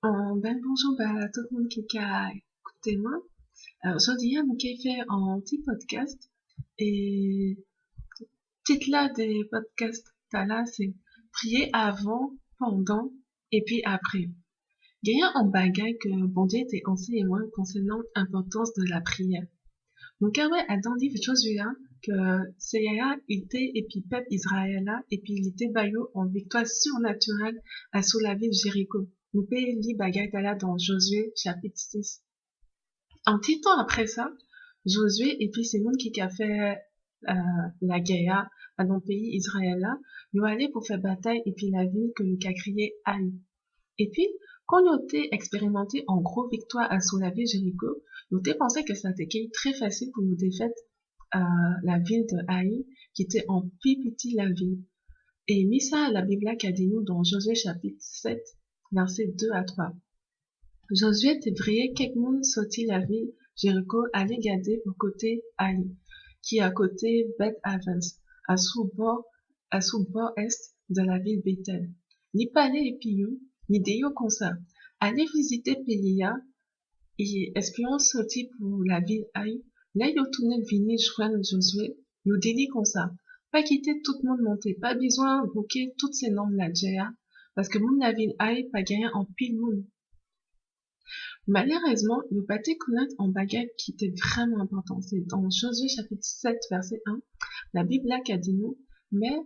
Bonjour tout le monde qui a écouté moi. Aujourd'hui, on a fait un petit podcast et le titre là des podcasts là, c'est prier avant, pendant et puis après. Il y a un bagage que bon Dieu était enseigné moi concernant l'importance de la prière. Donc, ouais, à dans livre Josué, que Seigneur était et puis peuple Israël là, et puis il était baillot en victoire surnaturelle à sous la ville de Jéricho. Nous payons li bagay là dans Josué chapitre 6. Un petit temps après ça, Josué et puis c'est monde qui a fait euh, la guerre dans le pays Israël là, ils sont allés pour faire bataille et puis la ville que nous a crié Haï. Et puis, quand nous avons expérimenté en gros victoire à sous la ville de Jéricho, nous avons pensé que ça était très facile pour nous défaire euh, la ville de Haï, qui était en pipiti la ville. Et mis ça à la Bible qui a dit nous dans Josué chapitre 7, versets 2 à 3. Josué te vrayé quelques monde sorti la ville Jéricho allait garder au côté Haï, qui est à côté Beth Avens, à sous bord est de la ville Bethel. Ni palais et pillou, ni déo comme ça. Allez visiter Pélia, et espion sorti pour la ville Haï, là yo tourné vini joindre Josué, yo dit comme ça. Pas quitter tout le monde monter, pas besoin de bouquer toutes ces normes là déjà, parce que moun la ville Haï pas gagné en pile moun. Malheureusement, le pâté connaître en baguette qui était vraiment important. C'est dans Josué chapitre 7, verset 1. La Bible là qu'a dit nous, mais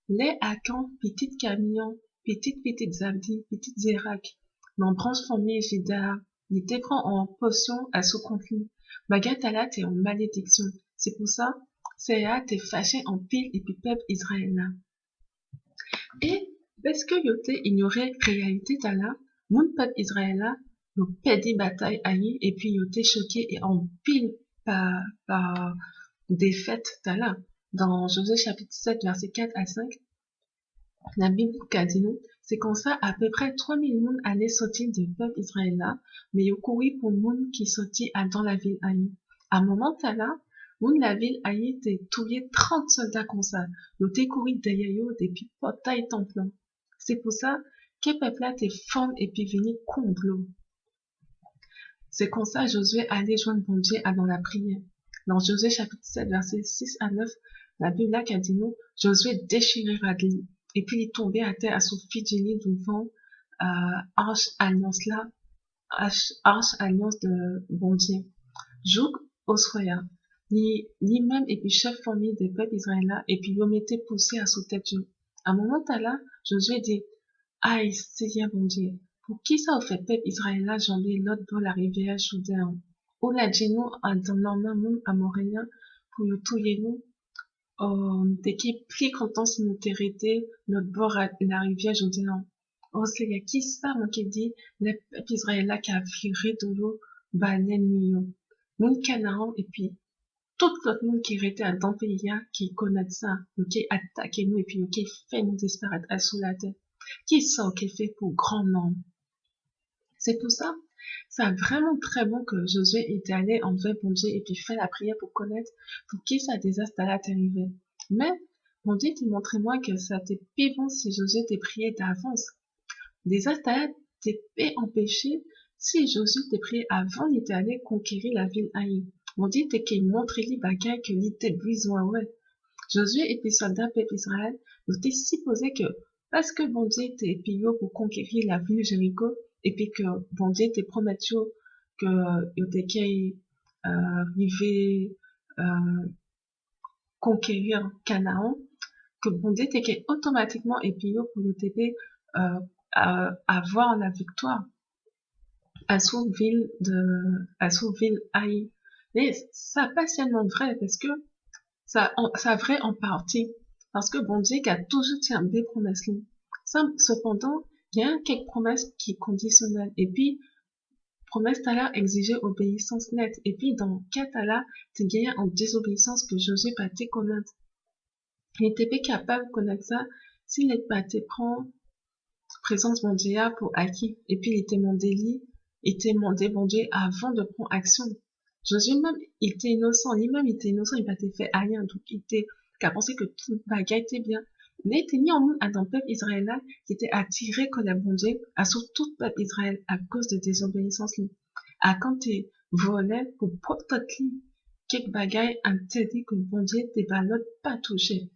les Akan, petite camion, petite Zabdi, petite Zérak, non transformé Jida, il était prend en potion à ce conflit. Baguette à là, t'es en malédiction. C'est pour ça, c'est là, t'es fâché en pile et puis peuple Israël là. Et parce que yote ignoré réalité tala, moun peuple Israël là, yo pedi bataille aïe et puis yote choqué et en pile par défaite tala. Dans Josué chapitre 7 verset 4 à 5, la Bible qu'a dit nous, c'est comme ça à peu près 3000 moun allaient sortir du peuple Israël là, mais yo couru pour moun qui sortit dans la ville aïe. À un moment tala, moun la ville aïe était touillé 30 soldats comme ça. Yo te couru derrière yo depuis portail temple. C'est pour ça que peuple là te forme et puis venu contre l'eau. C'est comme ça Josué allait joindre bon Dieu dans la prière. Dans Josué chapitre 7 verset 6 à 9, la Bible là qu'a dit nous, Josué déchirait Radli et puis il tombait à terre à son fidjili devant arche alliance là, arche alliance de bon Dieu. Joug Osroya, ni même et puis chef famille des peuples israéliens et puis l'homme était poussé à sous tête. À un moment là, Josué dit, aïe, Seigneur bon Dieu, pour qui ça au fait peuple israélien jambé l'autre bord la rivière Jourdain, ou la genou en donnant moun amoréen pour le touiller nous, dès qu'il plie content si nous t'hériter l'autre bord la rivière Jourdain. Oh Seigneur, qui ça, moi qui dit, le peuple israélien qui a viré de l'eau, bah, l'ennemi, moun Canaan, et puis, tout l'autre monde qui était à dans pays, qui connaît ça, qui attaque nous, et puis, qui fait nous disparaître à sous la terre. Qui ça, qui fait pour grand nombre? C'est pour ça, c'est vraiment très bon que Josué était allé en vrai bon Dieu et puis fait la prière pour connaître pour qui ça désastre allait arriver. Mais, mon Dieu, t'es montré-moi que ça t'est pire bon si Josué t'est prié d'avance. Désastre allait t'est pas empêché si Josué t'est prié avant, il était allé conquérir la ville Haï. Mon Dieu, t'es qu'il montre les bagailles que il était besoin, ouais. Josué et puis soldats peuple Israël, nous t'es supposé que, parce que bon Dieu t'es payé pour conquérir la ville de Jéricho, et puis que bon Dieu t'es promettu que il était arrivé conquérir Canaan, que bon Dieu t'es automatiquement et puis pour le TP avoir la victoire à sous ville Haï. Mais ça pas seulement vrai parce que ça vrai en partie. Parce que bon Dieu qui a toujours tient des promesses là. Cependant, il y a quelques promesses qui sont conditionnelles. Et puis, promesse là exigeait obéissance nette. Et puis, dans cas là, tu gagnes en désobéissance que Josué pas te connaître. Il était pas capable de connaître ça s'il n'est pas te prend présence bon Dieu pour acquis. Et puis, il était mon délit, il était demandé bon Dieu avant de prendre action. Josué même, il était innocent, lui-même il était innocent, il n'a pas fait rien, donc il était, qu'à penser que tout bagaille était bien. N'était en monde à dans peuple Israël qui était attiré que la bon Dieu à sur tout peuple Israël à cause de désobéissance. À quand t'es volé pour protéger quelques bagailles interdit que bon Dieu t'es pas pas touché.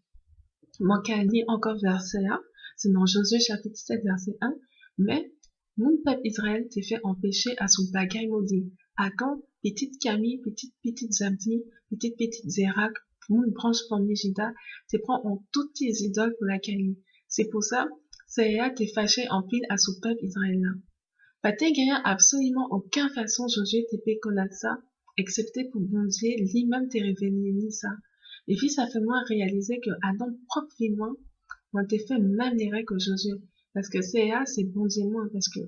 Moi, qu'à lire encore verset 1, c'est dans Josué chapitre 7 verset 1, mais mon peuple Israël t'est fait empêcher à son bagaille maudit. À quand petite Camille, petite Zabdi, petite Zérak, mon branche formigida, t'es prend en toutes tes idoles pour la Camille. C'est pour ça, Séa t'est fâché en pile à son peuple Israël. Pas t'es gagné absolument aucune façon Josué t'est fait connaître ça, excepté pour bon Dieu, lui-même t'est révélé ni ça. Et puis ça fait moi réaliser que Adam propre vie moi t'ai fait même les règles que Josué. Parce que c'est bon Dieu moi, parce que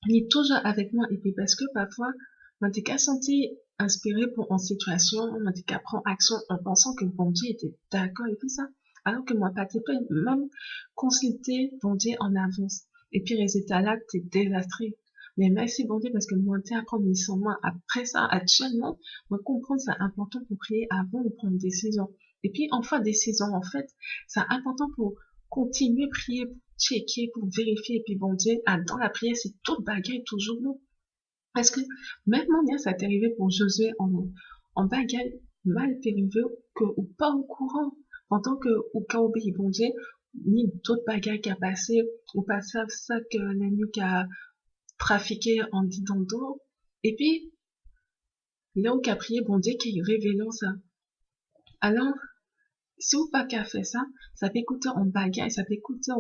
il est toujours avec moi. Et puis parce que parfois, moi t'es qu'à sentir inspiré pour en situation, moi t'es qu'à prendre action en pensant que bon Dieu était d'accord et puis ça. Alors que moi, pas t'es pas même consulter bon Dieu en avance. Et puis résultat là, t'es désastré. Mais merci bon Dieu parce que moi t'es à prendre sans moi. Après ça, actuellement, moi comprendre c'est important pour prier avant de prendre des décision. Et puis enfin décision en fait, c'est important pour continuer à prier, pour checker, pour vérifier. Et puis bon Dieu, dans la prière, c'est toute bagaille toujours bon. Parce que même bien ça t'est arrivé pour Josué en bagaille mal périvé que ou pas au courant. En tant que ou qu'à obéir bon Dieu, ni d'autres bagailles qui a passé, ou pas ça que l'ennemi qui a trafiqué en disant d'eau. Et puis, là où qu'a prié bon Dieu qui révélant ça. Alors, si vous pas qu'à faire ça, ça peut coûter en bagaille, ça peut coûter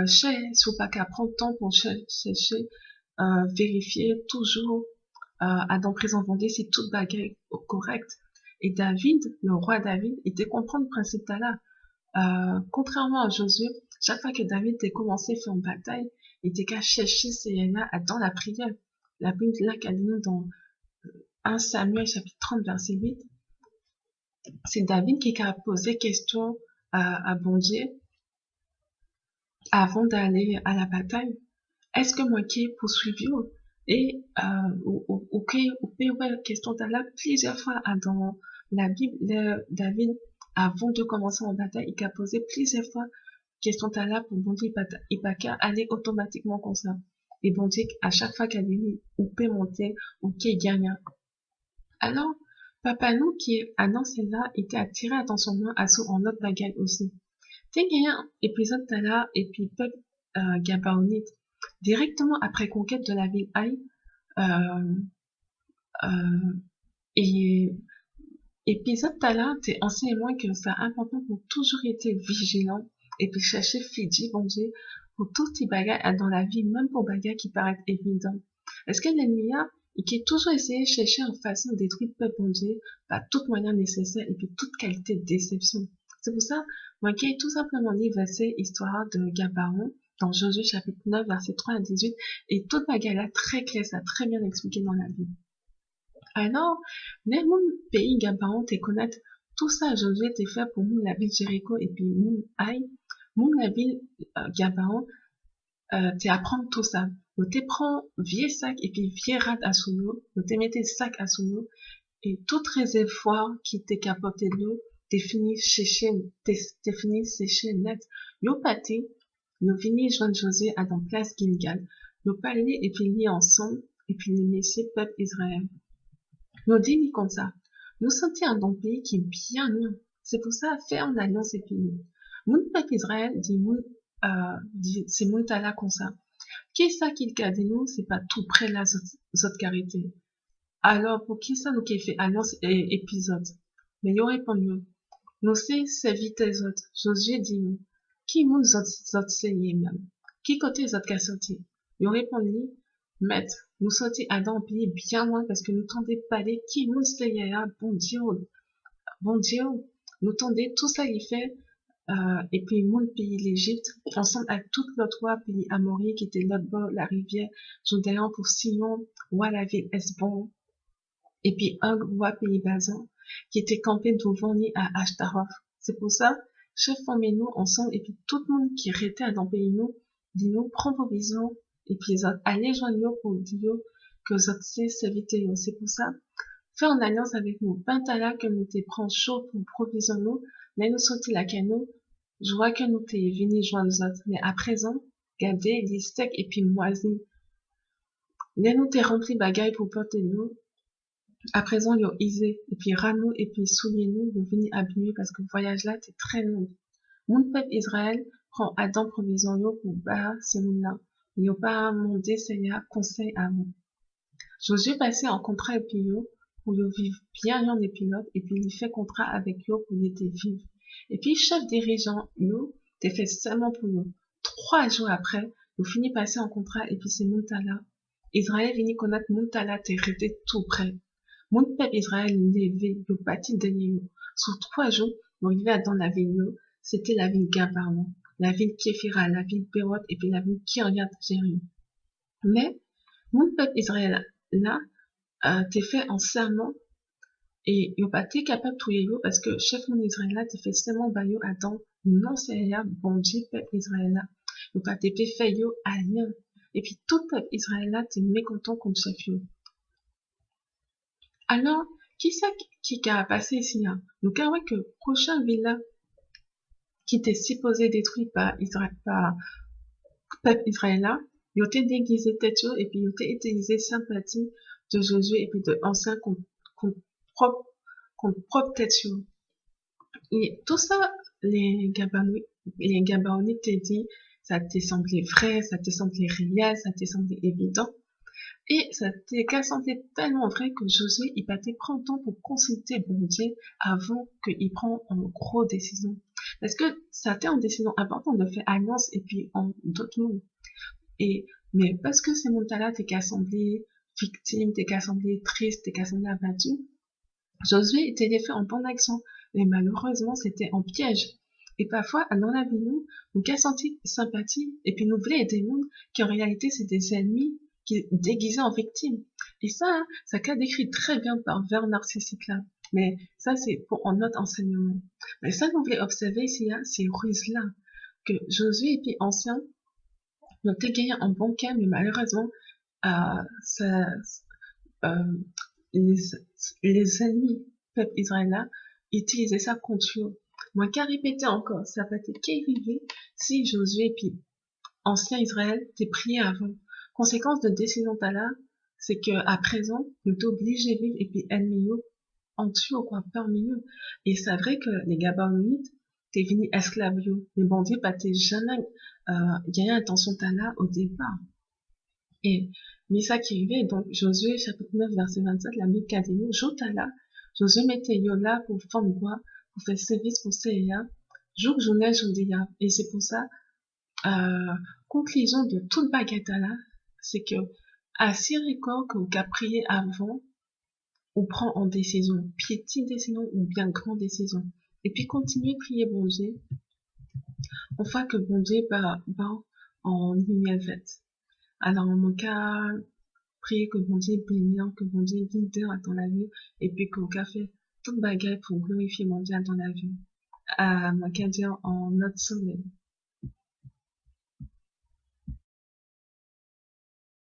cher, si vous pas qu'à prendre le temps pour chercher, vérifier toujours, à dans présent vendé si toute bagaille correcte. Et David, le roi David, il était comprendre le principe là. Contrairement à Josué, chaque fois que David était commencé à faire une bataille, il était qu'à chercher ses dans la prière. La Bible là qu'a dit dans 1 Samuel chapitre 30 verset 8, c'est David qui a posé question à bon Dieu avant d'aller à la bataille. Est-ce que moi qui ai poursuivi et ou question là plusieurs fois dans la Bible, David avant de commencer en bataille, il a posé plusieurs fois question là pour bon Dieu, il pas qu'à aller automatiquement comme ça. Et bon Dieu, à chaque fois qu'elle est ou peut monter ou qu'il gagne. Alors, papa nous qui est annoncé là, était attiré attention moi à ce en autre bagaille aussi. T'es gagné un épisode là et puis peuple Gabaonite directement après conquête de la ville Haï, euh, euh, et épisode là, t'es enseignement que c'est important pour toujours être vigilant et puis chercher Fidji, bon Dieu, pour tout petit bagage dans la vie, même pour bagages qui paraissent évidents. Est-ce que l'ennemi a, et qui est toujours essayé de chercher une façon de détruire le peuple, bon Dieu, par toute moyen nécessaire et puis toute qualité de déception. C'est pour ça, moi, qui ai tout simplement lu verset histoire de Gabaon, dans Josué chapitre 9, verset 3 à 18, et toute bagarre là, très clair, ça a très bien expliqué dans la Bible. Alors, les mon pays Gabaon te connaître tout ça, Josué t'es fait pour nous la ville Jéricho et puis nous aïe, nous la ville Gabaon, t'es apprendre tout ça. Nous te prend vieux sac et puis vieux rat à sous nous, nous te mettez sac à sous nous et tout réservoir qui t'est capoté de l'eau, t'es fini séché net. Yo pâté, nous vini joindre Josué à dans place Gilgal, nous parler et puis lier ensemble et puis les messieurs peuple Israël. Nous dit comme ça. Nous sentir dans un pays qui est bien loin. C'est pour ça, faire en alliance et puis nous. Mon peuple Israël dit, c'est mon tala comme ça. Qui est ça qu'il a dit nous, c'est pas tout près la zot carité. Alors, pour qui ça nous qui fait alliance et épisode? Mais yo répondu, nous c'est vite les autres. Josué dit nous, qui moun zot seyé même? Qui côté zot ka sorti? Yo répondu, maître, nous sortis Adam pays bien loin parce que nous tendait parler qui nous seyé bon Dieu, nous tendait tout ça il fait, et puis mon pays l'Égypte, ensemble avec toute l'autre roi pays Amorie qui était l'autre bord la rivière, Jourdain pour Sion, roi la ville Esbon, et puis un roi pays Bazan, qui était campé devant ni à Ashtaroth. C'est pour ça, chef formez-nous ensemble, et puis tout le monde qui était dans le pays nous, dis-nous, prends provision, et puis allez joindre pour dire que vous êtes serviteurs. C'est pour ça, fais en alliance avec nous, Pentala que nous te prends chaud pour provision nous, là nous sortir la canot, Je vois que nous t'es venu joindre nous autres, mais à présent, gardez les steaks et puis moisis. Les nous t'es rempli bagaille pour porter l'eau. À présent, yo isé, et puis ranou, et puis souliez-nous, vous venez abîmer parce que le voyage là, c'est très long. Mon peuple Israël prend Adam provision yo pour bas ces là. Yo pas mondé, c'est ya conseil à vous. Josué passé en contrat et puis yo, pour yo vivre bien yon des pilotes, et puis il fait contrat avec yo pour y était vivre. Et puis chef dirigeant yo, t'es fait seulement pour yo. 3 jours après, vous finit passer en contrat, et puis c'est Moutala. Israël vini connaître Moutala, t'es resté tout près. Mon peuple Israël levé, yo bâti derrière yo. Sur 3 jours, vous arrivez dans la ville yo, c'était la ville Gabaon, la ville Képhira, la ville Béroth, et puis la ville Kiryat Jérim. Mais, mon peuple Israël, là, t'es fait en serment, et yo pas t'es capable de trouver yo, parce que chef mon Israël là, t'es fait seulement ba yo, attends, non c'est ya, bon Dieu, peuple Israël là. Yo pas t'es fait yo à rien. Et puis tout peuple Israël là, t'es mécontent contre chef yo. Alors, qui ça qui a passé ici, hein? Donc, ah ouais, que prochain villa qui était supposé détruit par Israël, par peuple israélien, il était déguisé tête et puis il était utilisé sympathie de Josué et puis de anciens contre propre tête. Et tout ça, les Gabaonites t'ont dit, ça t'est semblé vrai, ça t'est semblé réel, ça t'est semblé évident. Et ça t'est semblé tellement vrai que Josué, il battait prendre le temps pour consulter bon Dieu avant qu'il prenne une grosse décision. Parce que ça t'est une décision importante de faire alliance et puis en d'autres mondes. Et, mais parce que ces mondes-là, t'es qu'à sembler victime, t'es qu'à sembler triste, t'es qu'à sembler abattu, Josué était fait en bonne action. Mais malheureusement, c'était en piège. Et parfois, dans la vie, nous qu'à sentir sympathie, et puis nous voulons aider des mondes qui en réalité, c'est des ennemis qui déguisés en victimes. Et ça, hein, ça qu'a décrit très bien par Bernard Cécile. Mais ça, c'est pour en notre enseignement. Mais ça, nous voulons observer ici, hein, ces ruses-là, que Josué et puis ancien, ont gagné en bon cas, mais malheureusement, ça, euh, les, les ennemis peuple israélien utilisaient ça contre eux. Moi, qu'à répéter encore, ça va être qu'arriver si Josué et puis ancien Israël t'es prié avant. Conséquence de décision là, c'est que à présent, nous t'obligés à vivre et puis ennemis en dessous ou quoi parmi eux. Et c'est vrai que les Gabaonites, t'es venu esclaves, mais bon Dieu, pas t'es jamais gagné intention là au départ. Et mais ça qui arrivait, donc Josué chapitre 9 verset 27, la Bible dit nous, Jotala, Josué mettait yo là pour faire quoi, pour faire service pour Seiya, jour journée jodia. Et c'est pour ça, conclusion de toute baguette là, c'est que à si record que vous prié avant, on prend en décision, petite décision ou bien grande décision. Et puis continuez à prier bon Dieu, enfin que bon Dieu en lumière faite. Alors, en mon cas, prier que bon Dieu bénisse, que bon Dieu guide dans la vie, et puis qu'on a fait toute bagarre pour glorifier mon Dieu dans la vie. Mon cas dire en notre soleil.